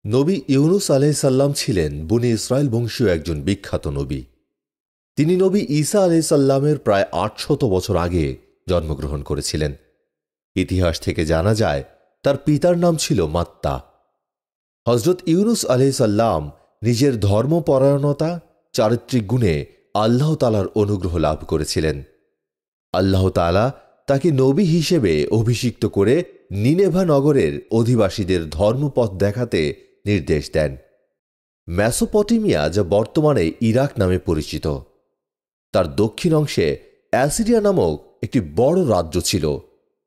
নবী ইউনুস আলাইহিস সালাম ছিলেন বনী ইসরায়েল বংশীয় একজন বিখ্যাত নবী। তিনি নবী ঈসা আলাইহিস সালামের প্রায় ৮০০ বছর আগে জন্মগ্রহণ করেছিলেন। ইতিহাস থেকে জানা যায় তার পিতার নাম ছিল মাত্তা। হযরত ইউনুস আলাইহিস সালাম নিজের ধর্মপরায়ণতা, চারিত্রিক গুণে আল্লাহ তাআলার অনুগ্রহ লাভ করেছিলেন। আল্লাহ তাআলা তাকে নবী হিসেবে অভিষিক্ত করে নিনেভা নগরের অধিবাসীদের ধর্মপথ দেখাতে নির্দেশ দেন। মেসোপটেমিয়া, যা বর্তমানে ইরাক নামে পরিচিত, তার দক্ষিণ অংশে অ্যাসিরিয়া নামক একটি বড় রাজ্য ছিল।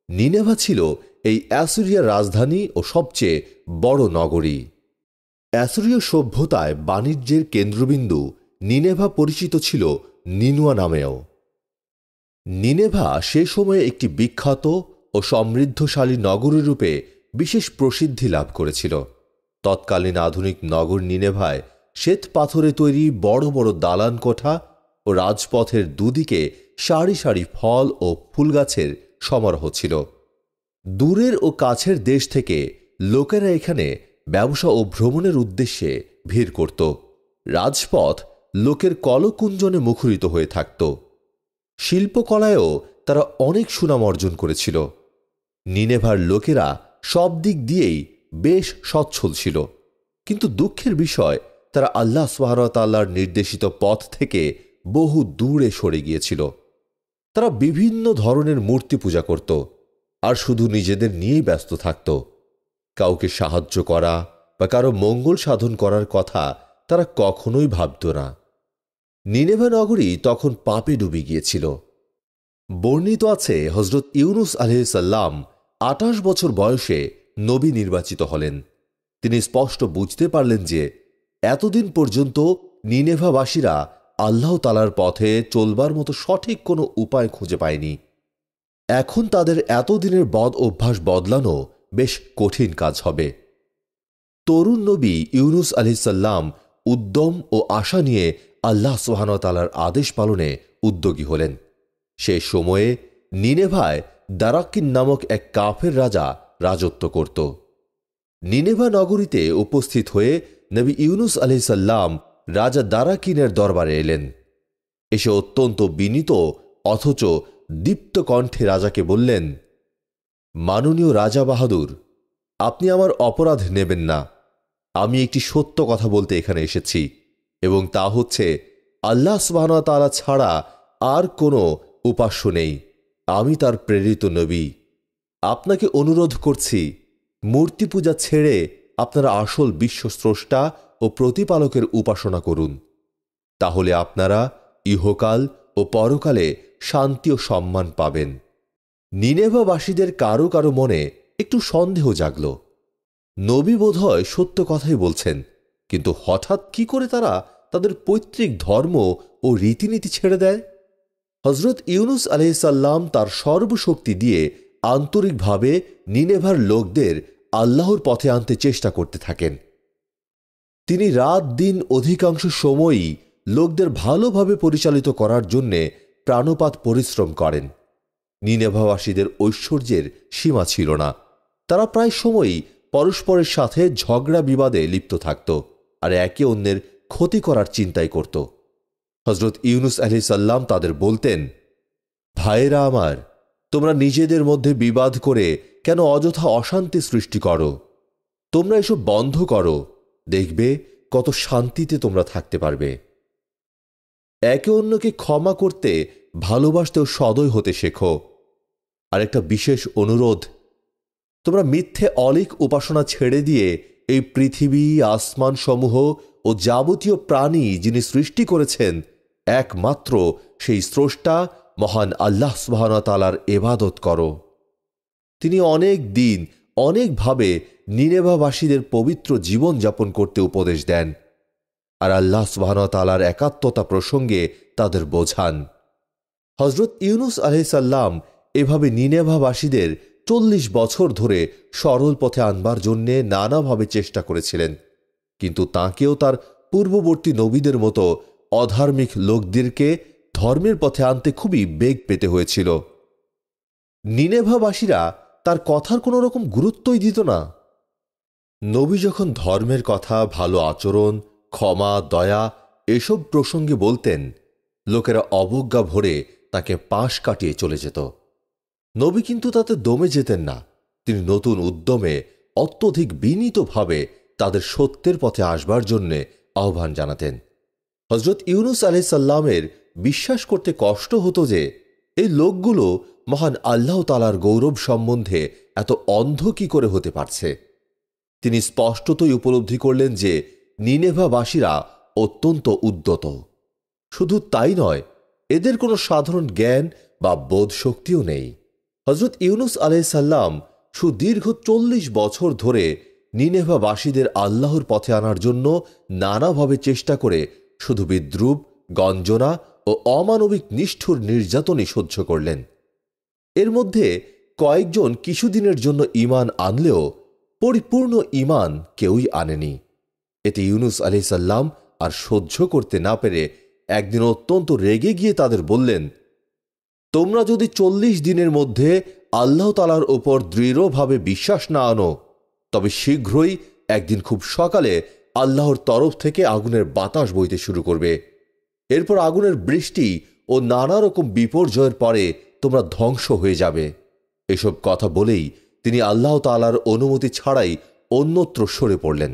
নিনেভা ছিল এই অ্যাসিরিয়ার রাজধানী ও সবচেয়ে বড় নগরী। অ্যাসিরীয় সভ্যতায় বাণিজ্যের কেন্দ্রবিন্দু নিনেভা পরিচিত ছিল নিনুয়া নামেও। নিনেভা সে সময়ে একটি বিখ্যাত ও সমৃদ্ধশালী নগরীরূপে বিশেষ প্রসিদ্ধি লাভ করেছিল। তৎকালীন আধুনিক নগর নিনেভায় শ্বেত পাথরে তৈরি বড় বড় দালান কোঠা ও রাজপথের দুদিকে সারি সারি ফল ও ফুলগাছের সমারোহ ছিল। দূরের ও কাছের দেশ থেকে লোকেরা এখানে ব্যবসা ও ভ্রমণের উদ্দেশ্যে ভিড় করত। রাজপথ লোকের কলকুঞ্জনে মুখরিত হয়ে থাকত। শিল্পকলায়ও তারা অনেক সুনাম অর্জন করেছিল। নিনেভার লোকেরা সব দিক দিয়েই বেশ সচ্ছল ছিল, কিন্তু দুঃখের বিষয় তারা আল্লাহ সুবহানাহু ওয়া তাআলার নির্দেশিত পথ থেকে বহু দূরে সরে গিয়েছিল। তারা বিভিন্ন ধরনের মূর্তি পূজা করত আর শুধু নিজেদের নিয়েই ব্যস্ত থাকত। কাউকে সাহায্য করা বা কারো মঙ্গল সাধন করার কথা তারা কখনোই ভাবত না। নিনেভা নগরী তখন পাপে ডুবে গিয়েছিল। বর্ণিত আছে হযরত ইউনুস আলাইহিস সালাম ২৮ বছর বয়সে নবী নির্বাচিত হলেন। তিনি স্পষ্ট বুঝতে পারলেন যে এতদিন পর্যন্ত নিনেভাবাসীরা আল্লাহ তাআলার পথে চলবার মতো সঠিক কোনো উপায় খুঁজে পায়নি। এখন তাদের এতদিনের বদ অভ্যাস বদলানো বেশ কঠিন কাজ হবে। তরুণ নবী ইউনুস আলাইহিস সালাম উদ্যম ও আশা নিয়ে আল্লাহ সুবহানাহু ওয়া তাআলার আদেশ পালনে উদ্যোগী হলেন। সে সময়ে নিনেভায় দারাকিন নামক এক কাফের রাজা রাজত্ব করত। নিনেভা নগরীতে উপস্থিত হয়ে নবী ইউনুস আলাইহিস সালাম রাজা দারাকিনের দরবারে এলেন। এসে অত্যন্ত বিনীত অথচ দীপ্ত কণ্ঠে রাজাকে বললেন, মাননীয় রাজা বাহাদুর, আপনি আমার অপরাধ নেবেন না। আমি একটি সত্য কথা বলতে এখানে এসেছি, এবং তা হচ্ছে আল্লাহ সুবহানাহু ওয়া তাআলা ছাড়া আর কোনো উপাস্য নেই। আমি তার প্রেরিত নবী। আপনাকে অনুরোধ করছি, মূর্তি পূজা ছেড়ে আপনারা আসল বিশ্বস্রষ্টা ও প্রতিপালকের উপাসনা করুন। তাহলে আপনারা ইহকাল ও পরকালে শান্তি ও সম্মান পাবেন। নিনেভাবাসীদের কারো কারো মনে একটু সন্দেহ জাগল। নবী বোধহয় সত্য কথাই বলছেন, কিন্তু হঠাৎ কি করে তারা তাদের পৈতৃক ধর্ম ও রীতিনীতি ছেড়ে দেয়? হযরত ইউনুস আলাইহিস সালাম তার সর্বশক্তি দিয়ে আন্তরিকভাবে নিনেভার লোকদের আল্লাহর পথে আনতে চেষ্টা করতে থাকেন। তিনি রাত দিন অধিকাংশ সময়ই লোকদের ভালোভাবে পরিচালিত করার জন্যে প্রাণপাত পরিশ্রম করেন। নিনেভাবাসীদের ঐশ্বর্যের সীমা ছিল না। তারা প্রায় সময়ই পরস্পরের সাথে ঝগড়া বিবাদে লিপ্ত থাকত আর একে অন্যের ক্ষতি করার চিন্তাই করত। হযরত ইউনুস আলাইহিস সালাম তাদের বলতেন, ভাইয়েরা আমার, তোমরা নিজেদের মধ্যে বিবাদ করে কেন অযথা অশান্তি সৃষ্টি করো? তোমরা এসব বন্ধ করো, দেখবে কত শান্তিতে তোমরা থাকতে পারবে। একে অন্যকে ক্ষমা করতে, ভালোবাসতেও সদয় হতে শেখো। আর একটা বিশেষ অনুরোধ, তোমরা মিথ্যে অলীক উপাসনা ছেড়ে দিয়ে এই পৃথিবী, আসমান সমূহ ও যাবতীয় প্রাণী যিনি সৃষ্টি করেছেন একমাত্র সেই স্রষ্টা মহান আল্লাহ সুবহানাহু ওয়া তাআলার ইবাদত করো। তিনি অনেক দিন অনেকভাবে নিনেভাবাসীদের পবিত্র জীবন যাপন করতে উপদেশ দেন আর আল্লাহ সুবহানাহু ওয়া তাআলার একাত্মতা প্রসঙ্গে তাদের বোঝান। হযরত ইউনুস আলাইহিস সালাম এভাবে নিনেভাবাসীদের ৪০ বছর ধরে সরল পথে আনবার জন্যে নানাভাবে চেষ্টা করেছিলেন, কিন্তু তাঁকেও তার পূর্ববর্তী নবীদের মতো অধার্মিক লোকদেরকে ধর্মের পথে আনতে খুবই বেগ পেতে হয়েছিল। নিনেভাবাসীরা তার কথার কোনো রকম গুরুত্বই দিত না। নবী যখন ধর্মের কথা, ভালো আচরণ, ক্ষমা, দয়া এসব প্রসঙ্গে বলতেন, লোকেরা অবজ্ঞা ভরে তাকে পাশ কাটিয়ে চলে যেত। নবী কিন্তু তাতে দমে যেতেন না। তিনি নতুন উদ্যমে অত্যধিক বিনীতভাবে তাদের সত্যের পথে আসবার জন্য আহ্বান জানাতেন। হজরত ইউনুস আলাইহিস সালামের বিশ্বাস করতে কষ্ট হতো যে এই লোকগুলো মহান আল্লাহ তাআলার গৌরব সম্বন্ধে এত অন্ধ কি করে হতে পারছে। তিনি স্পষ্টতই উপলব্ধি করলেন যে নিনেভাবাসীরা অত্যন্ত উদ্যত। শুধু তাই নয়, এদের কোনো সাধারণ জ্ঞান বা বোধ শক্তিও নেই। হজরত ইউনুস আলাইহিস সালাম সুদীর্ঘ 40 বছর ধরে নিনেভাবাসীদের আল্লাহর পথে আনার জন্য নানাভাবে চেষ্টা করে শুধু বিদ্রূপ, গঞ্জনা ও অমানবিক নিষ্ঠুর নির্যাতনই সহ্য করলেন। এর মধ্যে কয়েকজন কিছুদিনের জন্য ঈমান আনলেও পরিপূর্ণ ঈমান কেউই আনেনি। এতে ইউনুস আলাইহিস সালাম আর সহ্য করতে না পেরে একদিন অত্যন্ত রেগে গিয়ে তাদের বললেন, তোমরা যদি 40 দিনের মধ্যে আল্লাহ তাআলার ওপর দৃঢ়ভাবে বিশ্বাস না আনো, তবে শীঘ্রই একদিন খুব সকালে আল্লাহর তরফ থেকে আগুনের বাতাস বইতে শুরু করবে। এরপর আগুনের বৃষ্টি ও নানা রকম বিপর্যয়ের পরে তোমরা ধ্বংস হয়ে যাবে। এসব কথা বলেই তিনি আল্লাহ তাআলার অনুমতি ছাড়াই অন্যত্র সরে পড়লেন।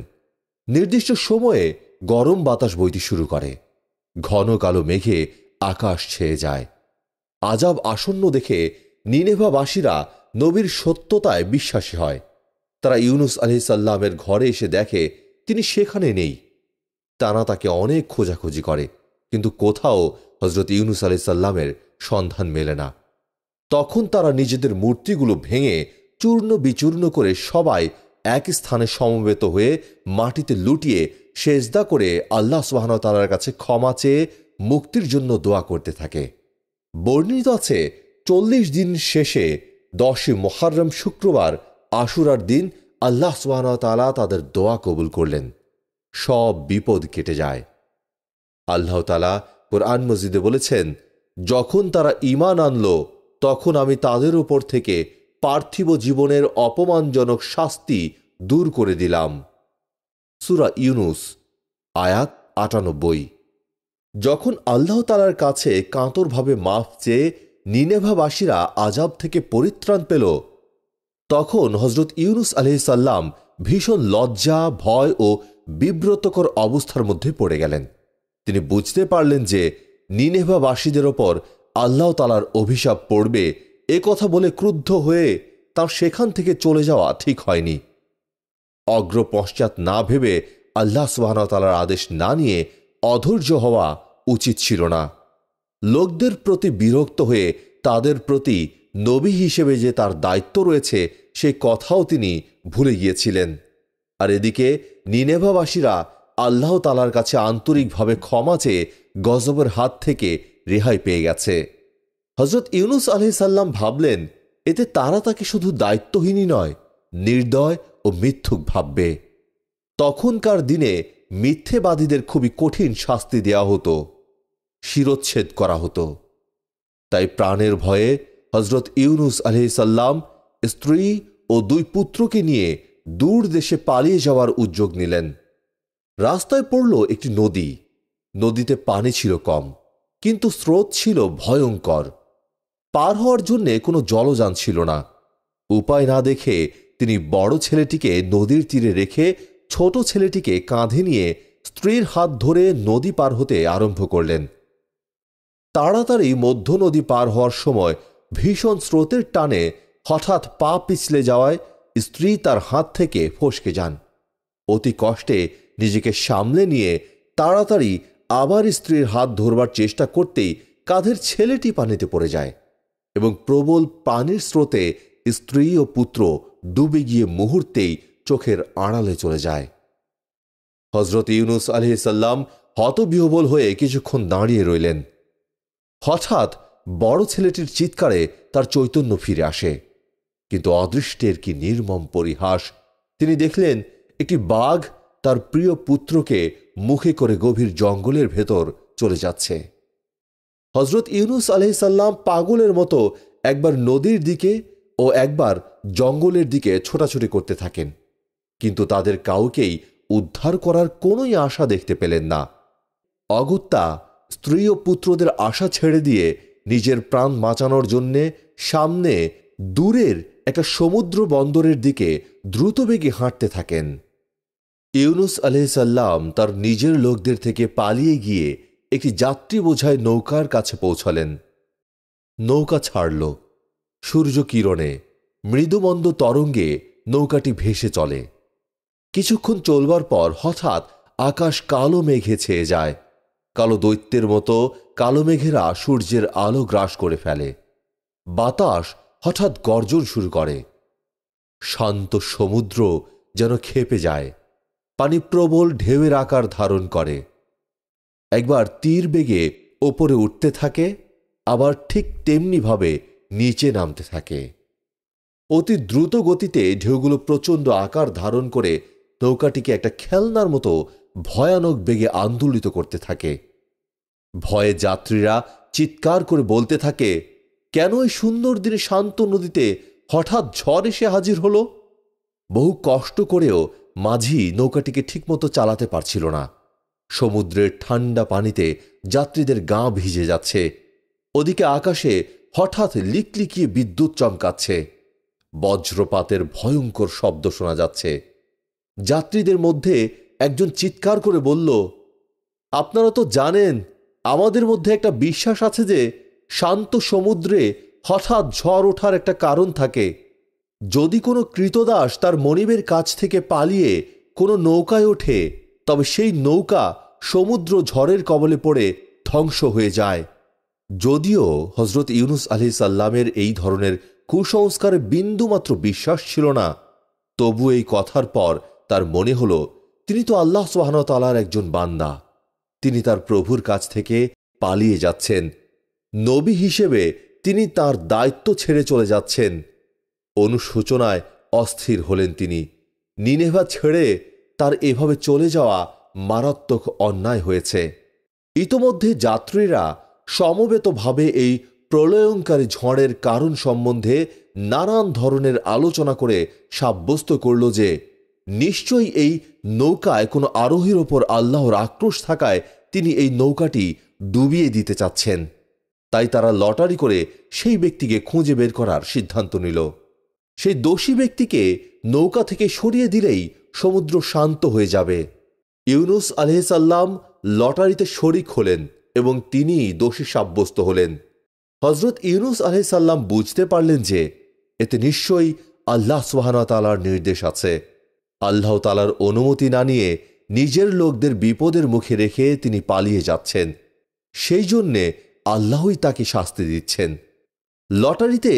নির্দিষ্ট সময়ে গরম বাতাস বইতে শুরু করে। ঘন কালো মেঘে আকাশ ছেয়ে যায়। আযাব আসন্ন দেখে নিনেভাবাসীরা নবীর সত্যতায় বিশ্বাসী হয়। তারা ইউনুস আলাইহিস সালামের ঘরে এসে দেখে তিনি সেখানে নেই। তারা তাকে অনেক খোঁজাখুঁজি করে, কিন্তু কোথাও হজরত ইউনুস আলাইহিস সালামের সন্ধান মেলে না। তখন তারা নিজেদের মূর্তিগুলো ভেঙে চূর্ণ বিচূর্ণ করে সবাই এক স্থানে সমবেত হয়ে মাটিতে লুটিয়ে সেজদা করে আল্লাহ সুবহানাহু ওয়া তাআলার কাছে ক্ষমা চেয়ে মুক্তির জন্য দোয়া করতে থাকে। বর্ণিত আছে 40 দিন শেষে 10 মুহররম শুক্রবার আশুরার দিন আল্লাহ সুবহানাহু ওয়া তাআলা তাদের দোয়া কবুল করলেন। সব বিপদ কেটে যায়। আল্লাহ তাআলা কুরআন মজিদে বলেছেন, যখন তারা ঈমান আনল তখন আমি তাদের উপর থেকে পার্থিব জীবনের অপমানজনক শাস্তি দূর করে দিলাম। সূরা ইউনুস আয়াত 98। যখন আল্লাহ তাআলার কাছে কাতরভাবে মাফ চেয়ে নিনেভাবাসীরা আযাব থেকে পরিত্রাণ পেল, তখন হজরত ইউনুস আলাইহিস সালাম ভীষণ লজ্জা, ভয় ও বিব্রতকর অবস্থার মধ্যে পড়ে গেলেন। তিনি বুঝতে পারলেন যে নিনেভাবাসীদের ওপর আল্লাহ তাআলার অভিশাপ পড়বে, এ কথা বলে ক্রুদ্ধ হয়ে তার সেখান থেকে চলে যাওয়া ঠিক হয়নি। অগ্র পশ্চাৎ না ভেবে আল্লাহ সুবহানাহু ওয়া তাআলার আদেশ না নিয়ে অধৈর্য হওয়া উচিত ছিল না। লোকদের প্রতি বিরক্ত হয়ে তাদের প্রতি নবী হিসেবে যে তার দায়িত্ব রয়েছে সে কথাও তিনি ভুলে গিয়েছিলেন। আর এদিকে নিনেভাবাসীরা আল্লাহ তাআলার কাছে আন্তরিকভাবে ক্ষমা চেয়ে গজবের হাত থেকে রেহাই পেয়ে গেছে। হজরত ইউনুস আলাইহিস সালাম ভাবলেন, এতে তারা তাকে শুধু দায়িত্বহীনই নয়, নির্দয় ও মিথ্যুক ভাববে। তখনকার দিনে মিথ্যেবাদীদের খুবই কঠিন শাস্তি দেওয়া হতো, শিরচ্ছেদ করা হতো। তাই প্রাণের ভয়ে হজরত ইউনুস আলাইহিস সালাম স্ত্রী ও 2 পুত্রকে নিয়ে দূর দেশে পালিয়ে যাওয়ার উদ্যোগ নিলেন। রাস্তায় পড়ল একটি নদী। নদীতে পানি ছিল কম, কিন্তু স্রোত ছিল ভয়ঙ্কর। পার হওয়ার জন্য কোনো জলযান ছিল না। উপায় না দেখে তিনি বড় ছেলেটিকে নদীর তীরে রেখে ছোট ছেলেটিকে কাঁধে নিয়ে স্ত্রীর হাত ধরে নদী পার হতে আরম্ভ করলেন। তাড়াতাড়ি মধ্য নদী পার হওয়ার সময় ভীষণ স্রোতের টানে হঠাৎ পা পিছলে যাওয়ায় স্ত্রী তার হাত থেকে ফসকে যান। অতি কষ্টে নিজেকে সামলে নিয়ে তাড়াতাড়ি আবার স্ত্রীর হাত ধরবার চেষ্টা করতেই কাঁধের ছেলেটি পানিতে পড়ে যায় এবং প্রবল পানির স্রোতে স্ত্রী ও পুত্র ডুবে গিয়ে মুহূর্তেই চোখের আড়ালে চলে যায়। হজরত ইউনুস আলাইহিস সালাম হতবিহ্বল হয়ে কিছুক্ষণ দাঁড়িয়ে রইলেন। হঠাৎ বড় ছেলেটির চিৎকারে তার চৈতন্য ফিরে আসে, কিন্তু অদৃষ্টের কি নির্মম পরিহাস! তিনি দেখলেন একটি বাঘ তার প্রিয় পুত্রকে মুখে করে গভীর জঙ্গলের ভেতর চলে যাচ্ছে। হজরত ইউনুস আলাইহিস সালাম পাগলের মতো একবার নদীর দিকে ও একবার জঙ্গলের দিকে ছোটাছুটি করতে থাকেন। কিন্তু তাদের কাউকেই উদ্ধার করার কোনোই আশা দেখতে পেলেন না। অগত্যা স্ত্রী ও পুত্রদের আশা ছেড়ে দিয়ে নিজের প্রাণ বাঁচানোর জন্যে সামনে দূরের একটা সমুদ্র বন্দরের দিকে দ্রুতবেগে হাঁটতে থাকেন। ইউনুস আলাইহিসসালাম তার নিজের লোকদের থেকে পালিয়ে গিয়ে একটি যাত্রী বোঝাই নৌকার কাছে পৌঁছলেন। নৌকা ছাড়ল। সূর্য কিরণে মৃদুমন্দ তরঙ্গে নৌকাটি ভেসে চলে। কিছুক্ষণ চলবার পর হঠাৎ আকাশ কালো মেঘে ছেয়ে যায়। কালো দৈত্যের মতো কালো মেঘেরা সূর্যের আলো গ্রাস করে ফেলে। বাতাস হঠাৎ গর্জন শুরু করে। শান্ত সমুদ্র যেন ক্ষেপে যায়। পানি প্রবল ঢেউয়ের আকার ধারণ করে। একবার তীর বেগে ওপরে উঠতে থাকে, আবার ঠিক তেমনিভাবে নিচে নামতে থাকে। অতি দ্রুত গতিতে ঢেউগুলো প্রচণ্ড আকার ধারণ করে নৌকাটিকে একটা খেলনার মতো ভয়ানক বেগে আন্দোলিত করতে থাকে। ভয়ে যাত্রীরা চিৎকার করে বলতে থাকে, কেন এই সুন্দর দিনে শান্ত নদীতে হঠাৎ ঝড় এসে হাজির হলো? বহু কষ্ট করেও মাঝি নৌকাটিকে ঠিকমতো চালাতে পারছিল না। সমুদ্রের ঠান্ডা পানিতে যাত্রীদের গা ভিজে যাচ্ছে। ওদিকে আকাশে হঠাৎ লিকলিকিয়ে বিদ্যুৎ চমকাচ্ছে। বজ্রপাতের ভয়ঙ্কর শব্দ শোনা যাচ্ছে। যাত্রীদের মধ্যে একজন চিৎকার করে বলল, আপনারা তো জানেন আমাদের মধ্যে একটা বিশ্বাস আছে যে শান্ত সমুদ্রে হঠাৎ ঝড় ওঠার একটা কারণ থাকে। যদি কোনো কৃতদাস তার মনিবের কাছ থেকে পালিয়ে কোনো নৌকায় ওঠে, তবে সেই নৌকা সমুদ্র ঝড়ের কবলে পড়ে ধ্বংস হয়ে যায়। যদিও হজরত ইউনুস আলাইহিসসালামের এই ধরনের কুসংস্কারে বিন্দুমাত্র বিশ্বাস ছিল না, তবু এই কথার পর তার মনে হল তিনি তো আল্লাহ সুবহানাহু ওয়া তাআলার একজন বান্দা। তিনি তার প্রভুর কাছ থেকে পালিয়ে যাচ্ছেন। নবী হিসেবে তিনি তার দায়িত্ব ছেড়ে চলে যাচ্ছেন। অনুশোচনায় অস্থির হলেন তিনি। নিনেভা ছেড়ে তার এভাবে চলে যাওয়া মারাত্মক অন্যায় হয়েছে। ইতোমধ্যে যাত্রীরা সমবেতভাবে এই প্রলয়ঙ্কারী ঝড়ের কারণ সম্বন্ধে নানান ধরনের আলোচনা করে সাব্যস্ত করল যে নিশ্চয়ই এই নৌকায় কোনো আরোহীর ওপর আল্লাহর আক্রোশ থাকায় তিনি এই নৌকাটি ডুবিয়ে দিতে চাচ্ছেন। তাই তারা লটারি করে সেই ব্যক্তিকে খুঁজে বের করার সিদ্ধান্ত নিল। সেই দোষী ব্যক্তিকে নৌকা থেকে সরিয়ে দিলেই সমুদ্র শান্ত হয়ে যাবে। ইউনুস আলাইহিসসালাম লটারিতে শরিক হলেন এবং তিনি দোষী সাব্যস্ত হলেন। হজরত ইউনুস আলাইহিসসালাম বুঝতে পারলেন যে এতে নিশ্চয়ই আল্লাহ সুবহানাহু ওয়া তাআলার নির্দেশ আছে। আল্লাহ তাআলার অনুমতি না নিয়ে নিজের লোকদের বিপদের মুখে রেখে তিনি পালিয়ে যাচ্ছেন। সেই জন্যে আল্লাহই তাকে শাস্তি দিচ্ছেন। লটারিতে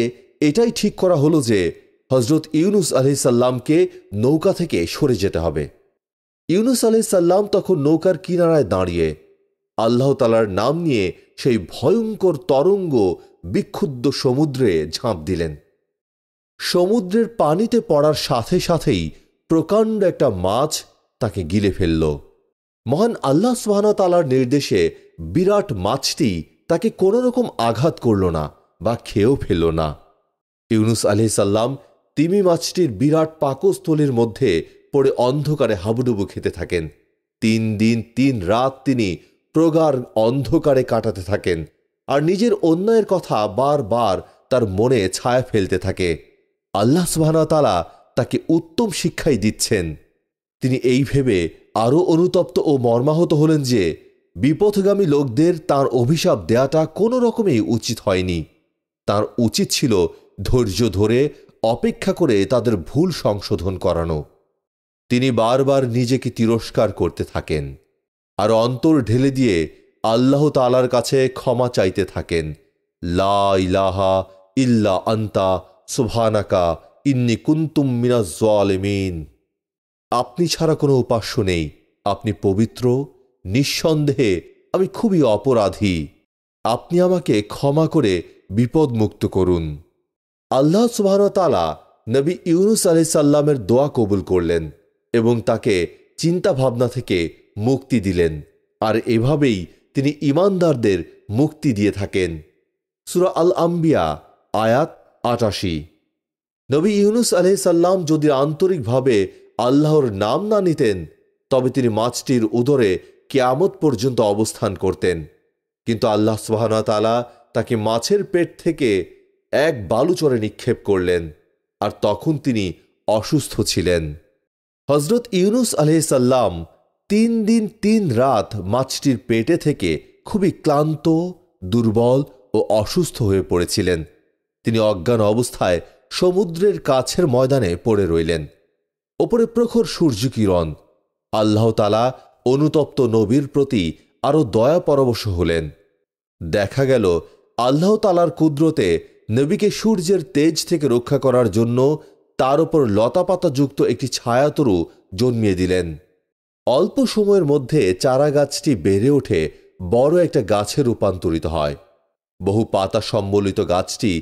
এটাই ঠিক করা হলো যে হজরত ইউনুস আলাইহিসসালামকে নৌকা থেকে সরে যেতে হবে। ইউনুস আলাইহিসসালাম তখন নৌকার কিনারায় দাঁড়িয়ে আল্লাহ তাআলার নাম নিয়ে সেই ভয়ঙ্কর তরঙ্গ বিক্ষুব্ধ সমুদ্রে ঝাঁপ দিলেন। সমুদ্রের পানিতে পড়ার সাথে সাথেই প্রকাণ্ড একটা মাছ তাকে গিলে ফেলল। মহান আল্লাহ সুবহানাহু ওয়া তাআলার নির্দেশে বিরাট মাছটি তাকে কোনো রকম আঘাত করল না বা খেয়েও ফেলল না। ইউনুস আলাইহিসসালাম তিমি মাছটির বিরাট পাকস্থলীর মধ্যে পড়ে অন্ধকারে হাবুডুবু খেতে থাকেন। 3 দিন 3 রাত তিনি প্রগাঢ় অন্ধকারে কাটাতে থাকেন আর নিজের অন্যায়ের কথা বারবার তার মনে ছায়া ফেলতে থাকে। আল্লাহ সুবহানাহু ওয়া তাআলা তাকে উত্তম শিক্ষাই দিচ্ছেন। তিনি এই ভেবে আরও অনুতপ্ত ও মর্মাহত হলেন যে বিপথগামী লোকদের তার অভিশাপ দেয়াটা কোনো রকমেই উচিত হয়নি। তার উচিত ছিল ধৈর্য ধরে অপেক্ষা করে তাদের ভুল সংশোধন করানো। তিনি বারবার নিজেকে তিরস্কার করতে থাকেন আর অন্তর ঢেলে দিয়ে আল্লাহ তাআলার কাছে ক্ষমা চাইতে থাকেন। লা ইলাহা ইল্লা আনতা সুবহানাকা ইন্নী কুনতুম মিনাজ জালিমিন। আপনি ছাড়া কোনো উপাস্য নেই, আপনি পবিত্র, নিঃসন্দেহে আমি খুবই অপরাধী। আপনি আমাকে ক্ষমা করে বিপদ মুক্ত করুন। আল্লাহ সুবহানাহু ওয়া তাআলা নবী ইউনুস আলাইহিসসালামের দোয়া কবুল করলেন এবং তাকে চিন্তা ভাবনা থেকে মুক্তি দিলেন। আর এভাবেই তিনি ঈমানদারদের মুক্তি দিয়ে থাকেন। সূরা আল আম্বিয়া আয়াত ৮৮। নবী ইউনুস আলাইহিসসালাম যদি আন্তরিকভাবে আল্লাহর নাম না নিতেন তবে তিনি মাছটির উদরে কিয়ামত পর্যন্ত অবস্থান করতেন। কিন্তু আল্লাহ সুবহানাহু ওয়া তাআলা তাকে মাছের পেট থেকে এক বালুচরে নিক্ষেপ করলেন, আর তখন তিনি অসুস্থ ছিলেন। হজরত ইউনুস আলাইহিস সালাম 3 দিন 3 রাত মাছটির পেটে থেকে খুবই ক্লান্ত, দুর্বল ও অসুস্থ হয়ে পড়েছিলেন। তিনি অজ্ঞান অবস্থায় সমুদ্রের কাছের ময়দানে পড়ে রইলেন। ওপরে প্রখর সূর্যকিরণ। আল্লাহ তাআলা অনুতপ্ত নবীর প্রতি আরো দয়া পরবশ হলেন। দেখা গেল আল্লাহ তাআলার কুদরতে নবীকে সূর্যের তেজ থেকে রক্ষা করার জন্য তার উপর লতাপাতাযুক্ত একটি ছায়াতরু জন্মিয়ে দিলেন। অল্প সময়ের মধ্যে চারা গাছটি বেড়ে ওঠে বড় একটা গাছে রূপান্তরিত হয়। বহু পাতা সম্বলিত গাছটি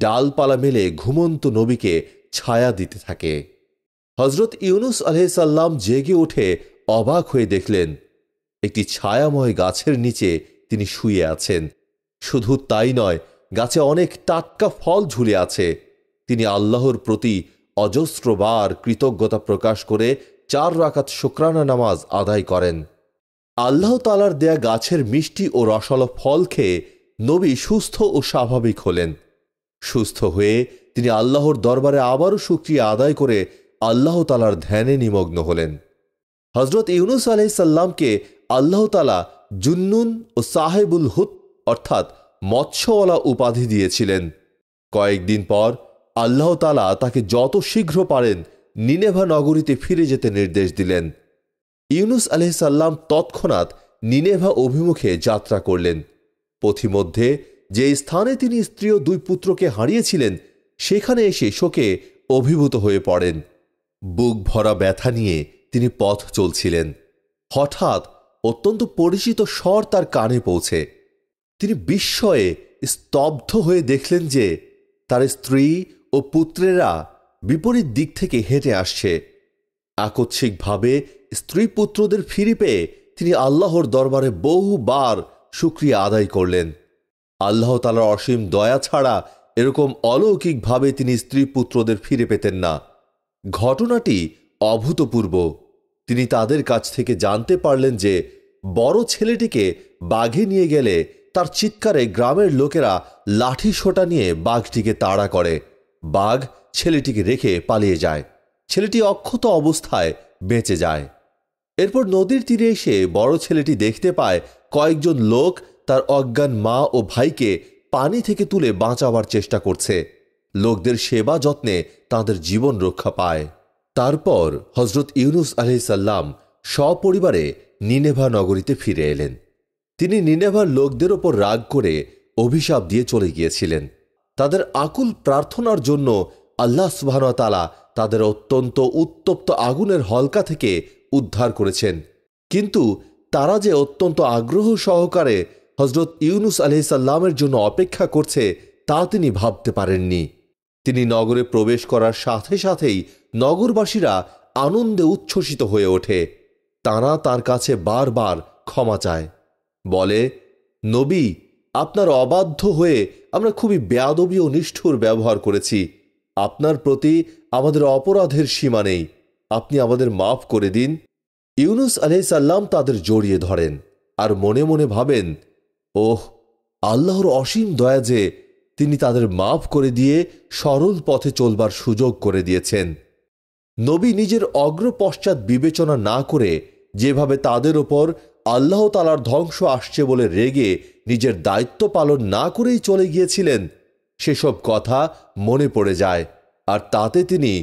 ডালপালা মেলে ঘুমন্ত নবীকে ছায়া দিতে থাকে। হজরত ইউনুস আলাইহিস সালাম জেগে উঠে অবাক হয়ে দেখলেন একটি ছায়াময় গাছের নিচে তিনি শুয়ে আছেন। শুধু তাই নয়, গাছে অনেক টাটকা ফল ঝুলে আছে। তিনি আল্লাহর প্রতি অজস্রবার কৃতজ্ঞতা প্রকাশ করে 4 রাকাত শুকরানা নামাজ আদায় করেন। আল্লাহ তাআলার দেয়া গাছের মিষ্টি ও রসালো ফল খেয়ে নবী সুস্থ ও স্বাভাবিক হলেন। সুস্থ হয়ে তিনি আল্লাহর দরবারে আবারও শুকরিয়া আদায় করে আল্লাহ তাআলার ধ্যানে নিমগ্ন হলেন। হজরত ইউনুস আলাইহিস সালামকে আল্লাহ তাআলা জুন্নুন ও সাহেবুল হুত অর্থাৎ মৎস্যওয়ালা উপাধি দিয়েছিলেন। কয়েকদিন পর আল্লাহ তাআলা তাকে যত শীঘ্র পারেন নিনেভা নগরীতে ফিরে যেতে নির্দেশ দিলেন। ইউনুস আলাইহিস সালাম তৎক্ষণাৎ নিনেভা অভিমুখে যাত্রা করলেন। পথিমধ্যে যে স্থানে তিনি স্ত্রী ও 2 পুত্রকে হারিয়েছিলেন সেখানে এসে শোকে অভিভূত হয়ে পড়েন। বুক ভরা ব্যথা নিয়ে তিনি পথ চলছিলেন। হঠাৎ অত্যন্ত পরিচিত স্বর তার কানে পৌঁছে। তিনি বিস্ময়ে স্তব্ধ হয়ে দেখলেন যে তার স্ত্রী ও পুত্রেরা বিপরীত দিক থেকে হেঁটে আসছে। আকস্মিকভাবে স্ত্রী পুত্রদের ফিরে পেয়ে তিনি আল্লাহর দরবারে বহুবার শুকরিয়া আদায় করলেন। আল্লাহ তাআলার অসীম দয়া ছাড়া এরকম অলৌকিকভাবে তিনি স্ত্রী পুত্রদের ফিরে পেতেন না। ঘটনাটি অভূতপূর্ব। তিনি তাদের কাছ থেকে জানতে পারলেন যে বড় ছেলেটিকে বাঘে নিয়ে গেলে তার চিৎকারে গ্রামের লোকেরা লাঠি সোঁটা নিয়ে বাঘটিকে তাড়া করে। বাঘ ছেলেটিকে রেখে পালিয়ে যায়। ছেলেটি অক্ষত অবস্থায় বেঁচে যায়। এরপর নদীর তীরে এসে বড় ছেলেটি দেখতে পায় কয়েকজন লোক তার অজ্ঞান মা ও ভাইকে পানি থেকে তুলে বাঁচাবার চেষ্টা করছে। লোকদের সেবা যত্নে তাদের জীবন রক্ষা পায়। তারপর হজরত ইউনুস আলাইহিস সালাম সপরিবারে নিনেভা নগরীতে ফিরে এলেন। তিনি নিনেভার লোকদের ওপর রাগ করে অভিশাপ দিয়ে চলে গিয়েছিলেন। তাদের আকুল প্রার্থনার জন্য আল্লাহ সুবহানাহু ওয়া তাআলা তাদের অত্যন্ত উত্তপ্ত আগুনের হলকা থেকে উদ্ধার করেছেন। কিন্তু তারা যে অত্যন্ত আগ্রহ সহকারে হজরত ইউনুস আলাইহিস সালামের জন্য অপেক্ষা করছে তা তিনি ভাবতে পারেননি। তিনি নগরে প্রবেশ করার সাথে সাথেই নগরবাসীরা আনন্দে উচ্ছ্বসিত হয়ে ওঠে। তারা তার কাছে বারবার ক্ষমা চায়, বলে, নবী, আপনার অবাধ্য হয়ে আমরা খুবই বেয়াদবি ও নিষ্ঠুর ব্যবহার করেছি। আপনার প্রতি আমাদের অপরাধের সীমা নেই, আপনি আমাদের মাফ করে দিন। ইউনুস আলাইহিস সালাম তাদের জড়িয়ে ধরেন আর মনে মনে ভাবেন, ওহ, আল্লাহর অসীম দয়া যে তিনি তাদের মাফ করে দিয়ে সরল পথে চলবার সুযোগ করে দিয়েছেন। নবী নিজের অগ্রপশ্চাৎ বিবেচনা না করে যেভাবে তাদের ওপর আল্লাহ তাআলার ধ্বংস আসছে বলে রেগে নিজের দায়িত্ব পালন না করেই চলে গিয়েছিলেন, সেসব কথা মনে পড়ে যায়। আর তাতে তিনি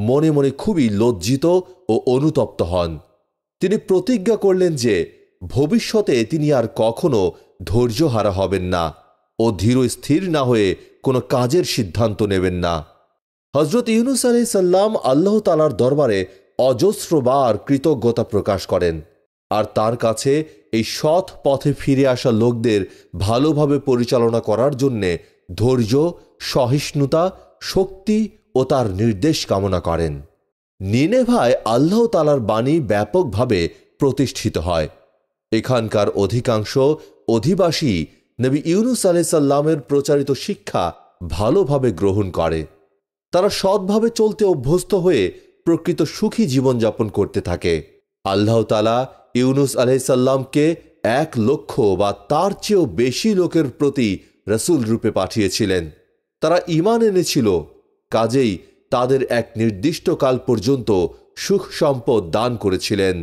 মনে মনে খুবই লজ্জিত ও অনুতপ্ত হন। তিনি প্রতিজ্ঞা করলেন যে ভবিষ্যতে তিনি আর কখনো ধৈর্যহারা হবেন না ও ধীর স্থির না হয়ে কোনো কাজের সিদ্ধান্ত নেবেন না। হজরত ইউনুস আলাইহিস সালাম আল্লাহ তাআলার দরবারে অজস্রবার কৃতজ্ঞতা প্রকাশ করেন আর তার কাছে এই সৎ পথে ফিরে আসা লোকদের ভালোভাবে পরিচালনা করার জন্যে ধৈর্য, সহিষ্ণুতা, শক্তি ও তার নির্দেশ কামনা করেন। নিনেভায় আল্লাহ তাআলার বাণী ব্যাপকভাবে প্রতিষ্ঠিত হয়। এখানকার অধিকাংশ অধিবাসী নবী ইউনুস আলাইহিস সালামের প্রচারিত শিক্ষা ভালোভাবে গ্রহণ করে। তারা সৎভাবে চলতে অভ্যস্ত হয়ে প্রকৃত সুখী জীবনযাপন করতে থাকে। আল্লাহ তাআলা ইউনুস আলাইহিসসালামকে 1 লক্ষ বা তার চেয়েও বেশি লোকের প্রতি রাসূল রূপে পাঠিয়েছিলেন। তারা ঈমান এনেছিল, কাজেই তাদের এক নির্দিষ্ট কাল পর্যন্ত সুখ সম্পদ দান করেছিলেন।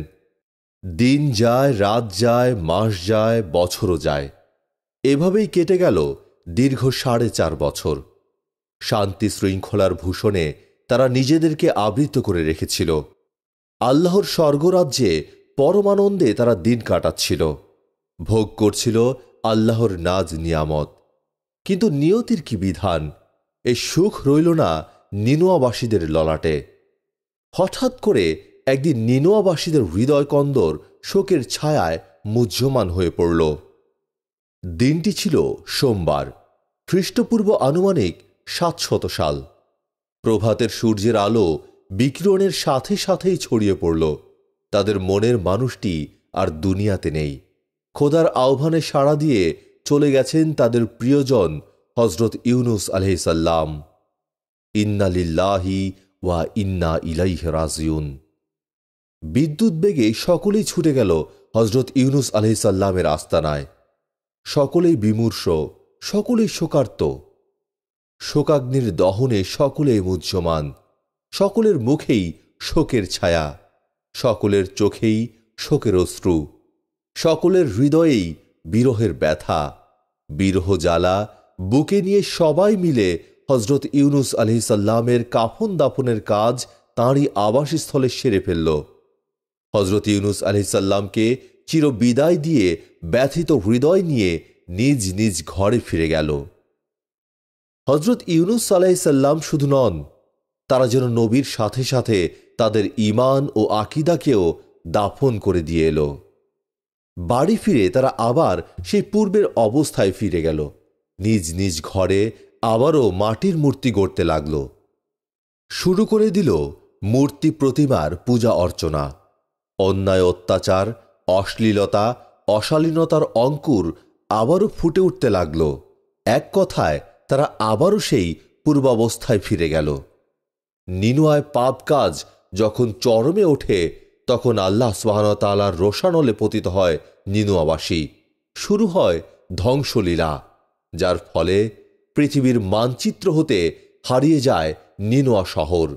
দিন যায়, রাত যায়, মাস যায়, বছরও যায়। এভাবেই কেটে গেল দীর্ঘ 4.5 বছর। শান্তি শৃঙ্খলার ভূষণে তারা নিজেদেরকে আবৃত করে রেখেছিল। আল্লাহর স্বর্গরাজ্যে পরমানন্দে তারা দিন কাটাচ্ছিল, ভোগ করছিল আল্লাহর নাজ নিয়ামত। কিন্তু নিয়তির কি বিধান, এ সুখ রইল না নিনোয়াবাসীদের ললাটে। হঠাৎ করে একদিন নিনোয়াবাসীদের হৃদয় কন্দর শোকের ছায়ায় মুহ্যমান হয়ে পড়ল। দিনটি ছিল সোমবার, খ্রিস্টপূর্ব আনুমানিক 700 সাল। প্রভাতের সূর্যের আলো বিকিরণের সাথে সাথেই ছড়িয়ে পড়ল। তাদের মনের মানুষটি আর দুনিয়াতে নেই। খোদার আহ্বানে সাড়া দিয়ে চলে গেছেন তাদের প্রিয়জন হযরত ইউনুস আলাইহিসসালাম। ইন্না লিল্লাহি ওয়া ইন্না ইলাইহি রাজিউন। বিদ্যুৎ বেগে সকলেই ছুটে গেল হযরত ইউনুস আলাইহিসসালামের আস্তানায়। সকলেই বিমূর্ষ, সকলেই শোকার্ত। শোকাগ্নির দহনে সকলেই মুহ্যমান। সকলের মুখেই শোকের ছায়া, সকলের চোখেই শোকের অশ্রু, সকলের হৃদয়েই বিরহের ব্যথা। বিরহ জ্বালা বুকে নিয়ে সবাই মিলে হযরত ইউনুস আলাইহিসসালামের কাফন দাফনের কাজ তাঁরই আবাসস্থলে সেরে ফেলল। হযরত ইউনুস আলাইহিসসালামকে চির বিদায় দিয়ে ব্যথিত হৃদয় নিয়ে নিজ নিজ ঘরে ফিরে গেল। হযরত ইউনুস আলাইহিসসালাম শুধু নন, তারা যেন নবীর সাথে সাথে তাদের ঈমান ও আকীদাকেও দাফন করে দিয়ে এলো। বাড়ি ফিরে তারা আবার সেই পূর্বের অবস্থায় ফিরে গেল। নিজ নিজ ঘরে আবারও মাটির মূর্তি গড়তে লাগল। শুরু করে দিল মূর্তি প্রতিমার পূজা অর্চনা। অন্যায়, অত্যাচার, অশ্লীলতা, অশালীনতার অঙ্কুর আবারও ফুটে উঠতে লাগল। এক কথায় তারা আবারও সেই পূর্বাবস্থায় ফিরে গেল। নিনুয়ায় পাপ কাজ যখন চরমে ওঠে, তখন আল্লাহ সুবহানাহু ওয়া তাআলার রোষানলে পতিত হয় নিনুয়াবাসী। শুরু হয় ধ্বংসলীলা, যার ফলে পৃথিবীর মানচিত্র হতে হারিয়ে যায় নিনুয়া শহর।